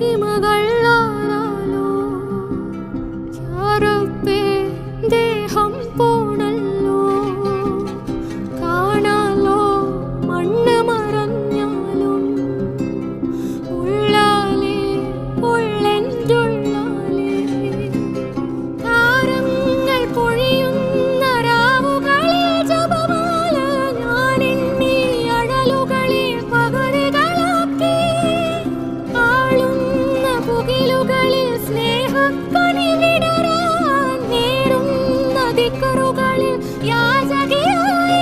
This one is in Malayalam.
മഹിമകളാലോ ചാരപ്പേ ദേഹം പോണല്ലോ കാണാലോ മണ്ണ് മറഞ്ഞാലും ഉള്ളാലേ ഉള്ളെന്തുള്ളാലേ താരങ്ങൾ പൊഴിയുന്ന രാവുകളിൽ ജപമാല ഞാനെണ്ണി അഴലുകളിൽ പകരുകളാക്കി ആളുന്ന പുകിലുകളിൽ സ്നേഹക്കണി വിടരാൻ നേരുന്ന ദിക്കറുകളിൽ യാചകയായി